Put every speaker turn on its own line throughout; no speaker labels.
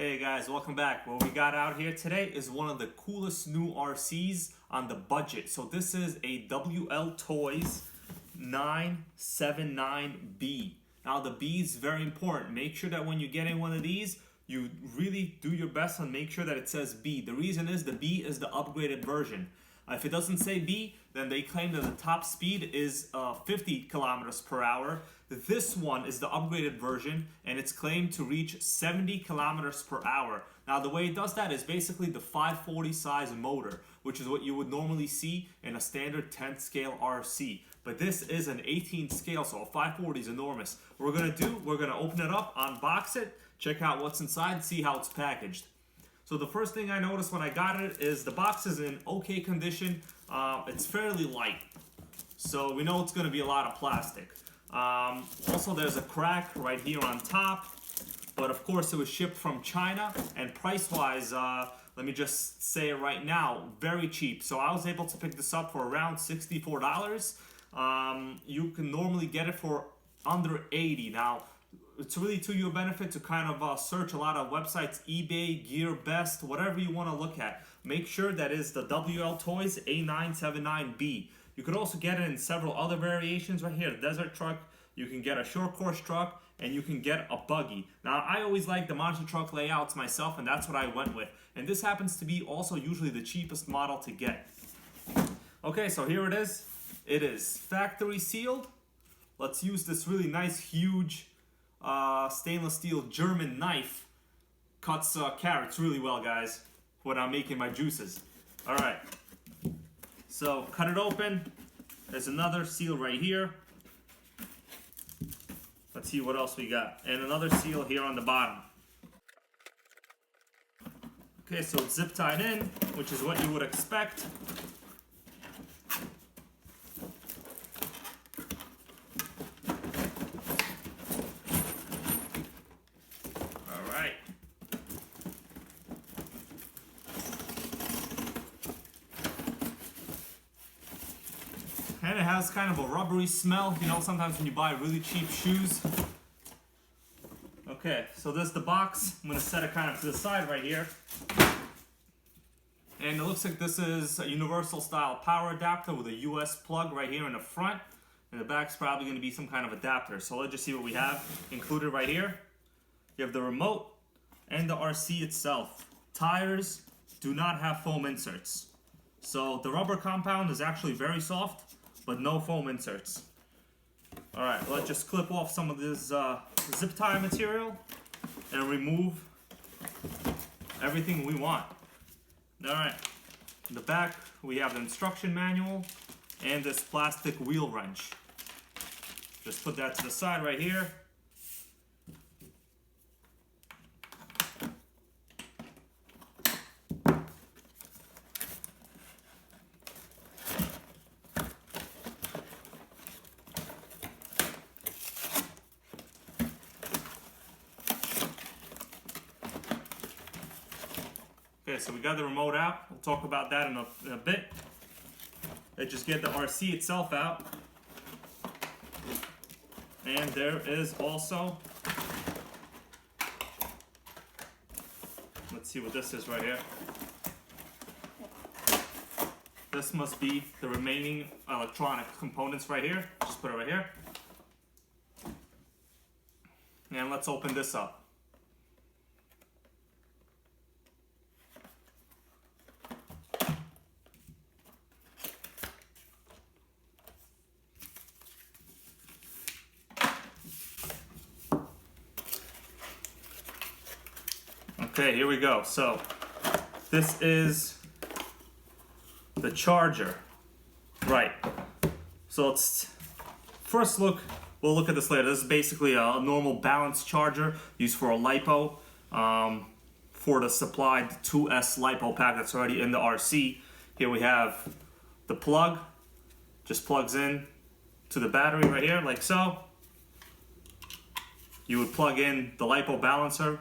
Hey guys, welcome back. What we got out here today is one of the coolest new RCs on the budget. So this is a WL Toys 979-B. Now the B is very important. Make sure that when you get in one of these, you really do your best and make sure that it says B. The reason is the B is the upgraded version. If it doesn't say B, then they claim that the top speed is 50 kilometers per hour. This one is the upgraded version, and it's claimed to reach 70 kilometers per hour. Now, the way it does that is basically the 540 size motor, which is what you would normally see in a standard 10th scale RC. But this is an 18th scale, so a 540 is enormous. What we're gonna open it up, unbox it, check out what's inside, see how it's packaged. So the first thing I noticed when I got it is the box is in okay condition. It's fairly light, so we know it's going to be a lot of plastic. Also, there's a crack right here on top, but of course it was shipped from China, and price-wise, let me just say it right now, very cheap. So I was able to pick this up for around $64. You can normally get it for under $80. Now, it's really to your benefit to kind of search a lot of websites, eBay, GearBest, whatever you want to look at. Make sure that is the WL Toys A979-B. You could also get it in several other variations right here. The desert truck, you can get a short course truck, and you can get a buggy. Now, I always like the monster truck layouts myself, and that's what I went with. And this happens to be also usually the cheapest model to get. Okay, so here it is. It is factory sealed. Let's use this really nice, huge stainless steel German knife. Cuts carrots really well, guys, when I'm making my juices. All right, so cut it open. There's another seal right here. Let's see what else we got. And another seal here on the bottom. Okay, so it's zip tied in, which is what you would expect. And it has kind of a rubbery smell, you know, sometimes when you buy really cheap shoes. Okay, so this is the box. I'm going to set it kind of to the side right here. And it looks like this is a universal style power adapter with a US plug right here in the front. And the back's probably going to be some kind of adapter. So let's just see what we have included right here. You have the remote and the RC itself. Tires do not have foam inserts. So the rubber compound is actually very soft, but no foam inserts. All right, let's just clip off some of this zip tie material and remove everything we want. All right, in the back we have the instruction manual and this plastic wheel wrench. Just put that to the side right here. Okay, so we got the remote out. We'll talk about that in a bit. Let's just get the RC itself out. And there is also, let's see what this is right here. This must be the remaining electronic components right here. Just put it right here. And let's open this up. Okay, here we go. So this is the charger, right? So let's first we'll look at this later. This is basically a normal balance charger used for a LiPo, for the supplied 2S LiPo pack that's already in the RC. Here we have the plug, just plugs in to the battery right here, like so. You would plug in the LiPo balancer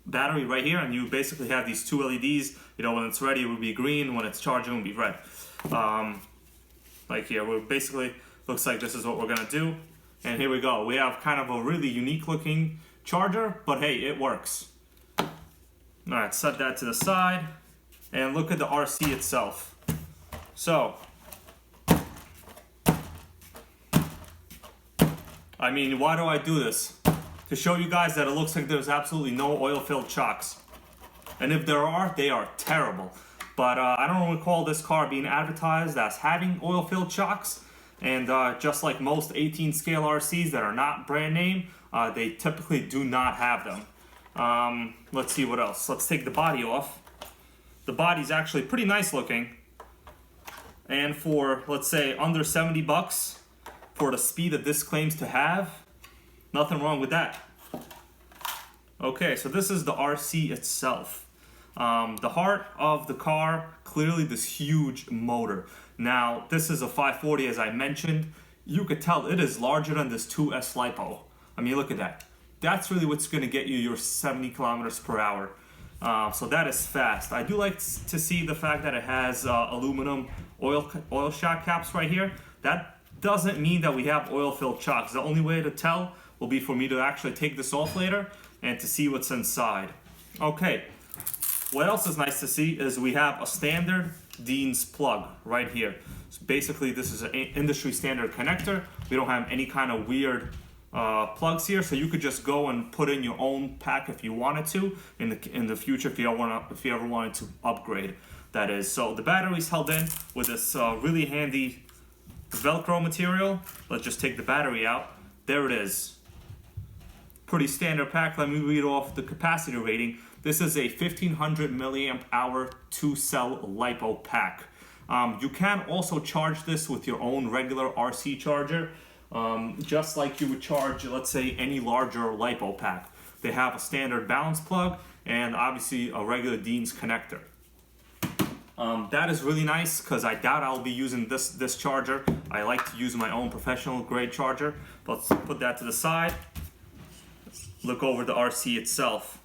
battery right here, and you basically have these two LEDs. You know, when it's ready it would be green, when it's charging it would be red. Like here, we're basically, looks like this is what we're gonna do. And here we go. We have kind of a really unique looking charger, but hey, it works. All right, set that to the side and look at the RC itself. So, I mean, why do I do this? To show you guys that it looks like there's absolutely no oil-filled shocks. And if there are, they are terrible. But I don't recall this car being advertised as having oil-filled shocks. And just like most 18 scale RCs that are not brand name, they typically do not have them. Let's see what else. Let's take the body off. The body's actually pretty nice looking. And for, let's say, under 70 bucks for the speed that this claims to have, nothing wrong with that. Okay, so this is the RC itself. The heart of the car, clearly this huge motor. Now, this is a 540, as I mentioned. You could tell it is larger than this 2S LiPo. I mean, look at that. That's really what's going to get you your 70 kilometers per hour. So that is fast. I do like to see the fact that it has aluminum oil shock caps right here. That doesn't mean that we have oil-filled shocks. The only way to tell will be for me to actually take this off later and to see what's inside. Okay, what else is nice to see is we have a standard Dean's plug right here. So basically this is an industry standard connector. We don't have any kind of weird plugs here, so you could just go and put in your own pack if you wanted to in the future if you ever wanted to upgrade, that is. So the battery's held in with this really handy Velcro material. Let's just take the battery out. There it is. Pretty standard pack. Let me read off the capacity rating. This is a 1500 milliamp hour 2-cell LiPo pack. You can also charge this with your own regular RC charger, just like you would charge, let's say, any larger LiPo pack. They have a standard balance plug and obviously a regular Dean's connector. That is really nice because I doubt I'll be using this charger. I like to use my own professional grade charger. But let's put that to the side. Look over the RC itself.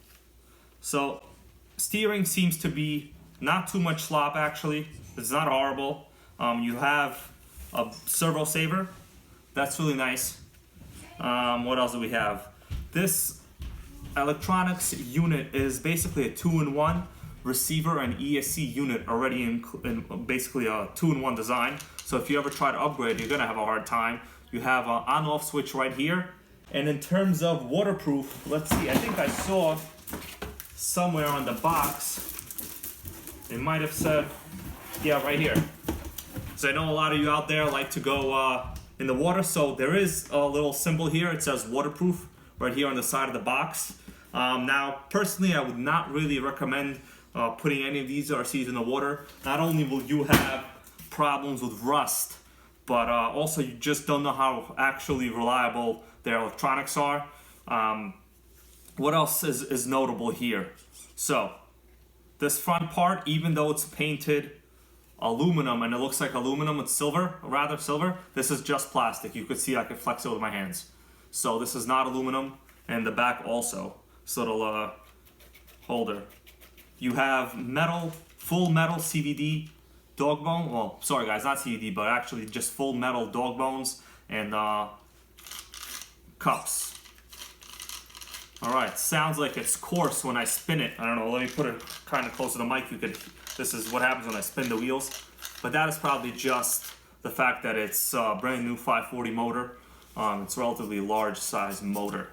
So steering seems to be not too much slop actually. It's not horrible. You have a servo saver. That's really nice. What else do we have? This electronics unit is basically a 2-in-1 receiver and ESC unit already in basically a 2-in-1 design. So if you ever try to upgrade, you're gonna have a hard time. You have an on-off switch right here. And in terms of waterproof, let's see, I think I saw somewhere on the box, it might have said, yeah, right here. So I know a lot of you out there like to go in the water, so there is a little symbol here. It says waterproof right here on the side of the box. Now, personally, I would not really recommend putting any of these RCs in the water. Not only will you have problems with rust, but also you just don't know how actually reliable their electronics are. What else is notable here? So, this front part, even though it's painted aluminum and it looks like aluminum with silver, rather silver, this is just plastic. You could see I could flex it with my hands. So this is not aluminum, and the back also. So little holder. You have metal, full metal CVD dog bone. Well, sorry guys, not CVD, but actually just full metal dog bones and cups. All right, sounds like it's coarse when I spin it. I don't know, let me put it kind of close to the mic. This is what happens when I spin the wheels. But that is probably just the fact that it's a brand new 540 motor. It's a relatively large size motor.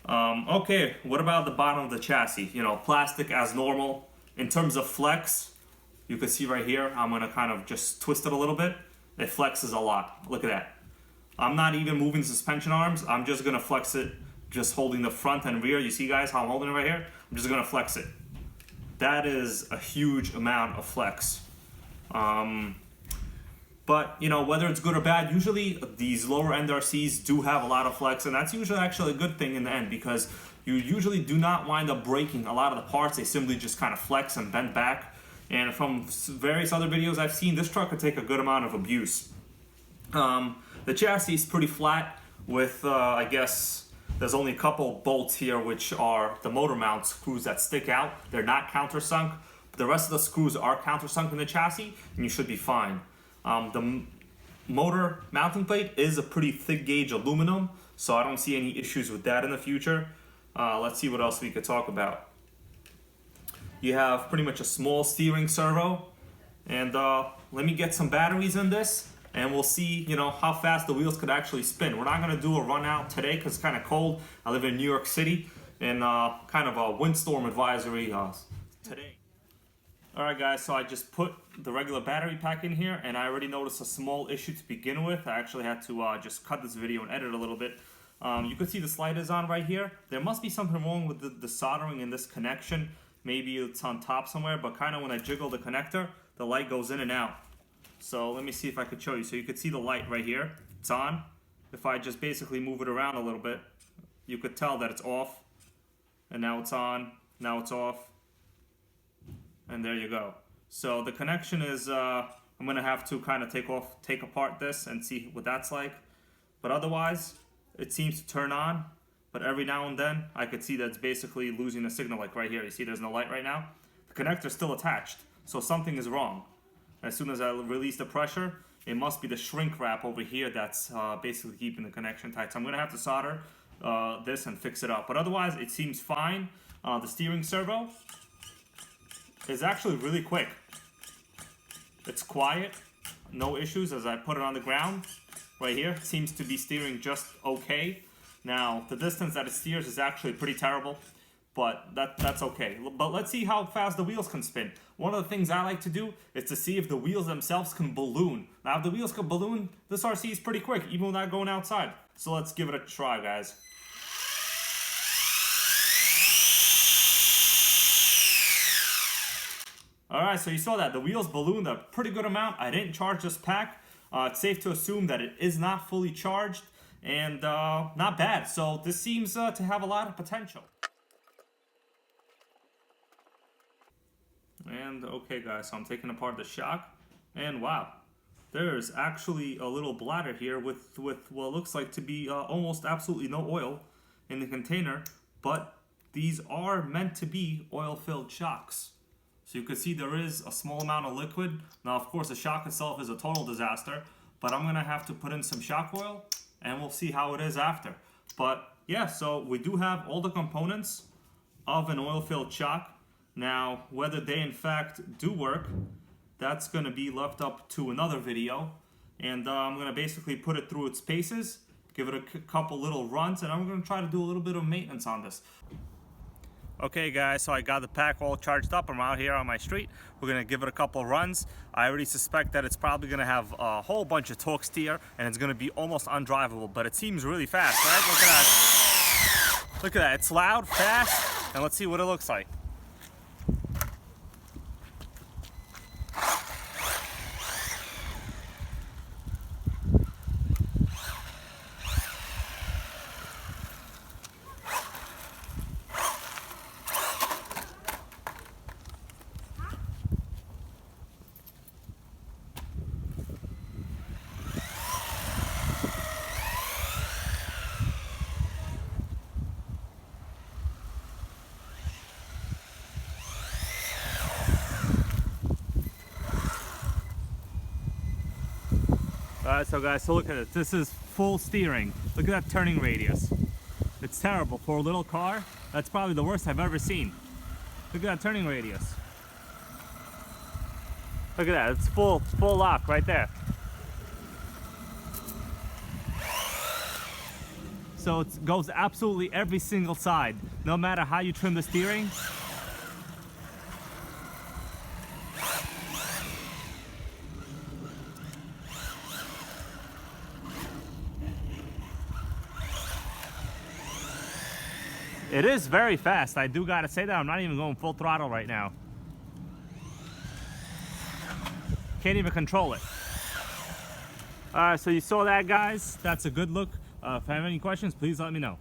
Okay, what about the bottom of the chassis? You know, plastic as normal. In terms of flex, you can see right here, I'm gonna kind of just twist it a little bit. It flexes a lot, look at that. I'm not even moving suspension arms. I'm just gonna flex it, just holding the front and rear. You see guys how I'm holding it right here? I'm just gonna flex it. That is a huge amount of flex. But you know, whether it's good or bad, usually these lower end RCs do have a lot of flex, and that's usually actually a good thing in the end because you usually do not wind up breaking a lot of the parts. They simply just kind of flex and bend back. And from various other videos I've seen, this truck could take a good amount of abuse. The chassis is pretty flat with, I guess, there's only a couple bolts here which are the motor mount screws that stick out. They're not countersunk. The rest of the screws are countersunk in the chassis, and you should be fine. The motor mounting plate is a pretty thick gauge aluminum, so I don't see any issues with that in the future. Let's see what else we could talk about. You have pretty much a small steering servo, and let me get some batteries in this, and we'll see, you know, how fast the wheels could actually spin. We're not gonna do a run out today because it's kind of cold. I live in New York City, and kind of a windstorm advisory today. All right, guys, so I just put the regular battery pack in here, and I already noticed a small issue to begin with. I actually had to just cut this video and edit a little bit. You can see the slide is on right here. There must be something wrong with the soldering in this connection. Maybe it's on top somewhere, but kind of when I jiggle the connector, the light goes in and out. So let me see if I could show you. So you could see the light right here. It's on. If I just basically move it around a little bit, you could tell that it's off. And now it's on. Now it's off. And there you go. So the connection is, I'm going to have to kind of take apart this and see what that's like. But otherwise, it seems to turn on. But every now and then, I could see that it's basically losing a signal, like right here. You see there's no light right now? The connector's still attached. So something is wrong. As soon as I release the pressure, it must be the shrink wrap over here that's basically keeping the connection tight. So I'm going to have to solder this and fix it up. But otherwise, it seems fine. The steering servo is actually really quick. It's quiet. No issues as I put it on the ground. Right here, it seems to be steering just okay. Now, the distance that it steers is actually pretty terrible. But that's okay. But let's see how fast the wheels can spin. One of the things I like to do is to see if the wheels themselves can balloon. Now, if the wheels can balloon, this RC is pretty quick, even without going outside. So let's give it a try, guys. Alright, so you saw that. The wheels ballooned a pretty good amount. I didn't charge this pack. It's safe to assume that it is not fully charged. And not bad. So this seems to have a lot of potential. And okay, guys, so I'm taking apart the shock, and wow, there's actually a little bladder here with what looks like to be almost absolutely no oil in the container, but these are meant to be oil-filled shocks. So you can see there is a small amount of liquid. Now, of course, the shock itself is a total disaster, but I'm gonna have to put in some shock oil, and we'll see how it is after. But yeah, so we do have all the components of an oil-filled shock. Now, whether they in fact do work, that's going to be left up to another video. And I'm going to basically put it through its paces, give it a couple little runs, and I'm going to try to do a little bit of maintenance on this. Okay, guys, so I got the pack all charged up. I'm out here on my street. We're going to give it a couple runs. I already suspect that it's probably going to have a whole bunch of torque steer, and it's going to be almost undrivable, but it seems really fast, right? Look at that. Look at that. It's loud, fast, and let's see what it looks like. Alright, so guys, so look at it. This is full steering. Look at that turning radius. It's terrible. For a little car, that's probably the worst I've ever seen. Look at that turning radius. Look at that. It's full lock right there. So it goes absolutely every single side, no matter how you trim the steering. It is very fast. I do gotta say that. I'm not even going full throttle right now. Can't even control it. Alright, so you saw that, guys. That's a good look. If you have any questions, please let me know.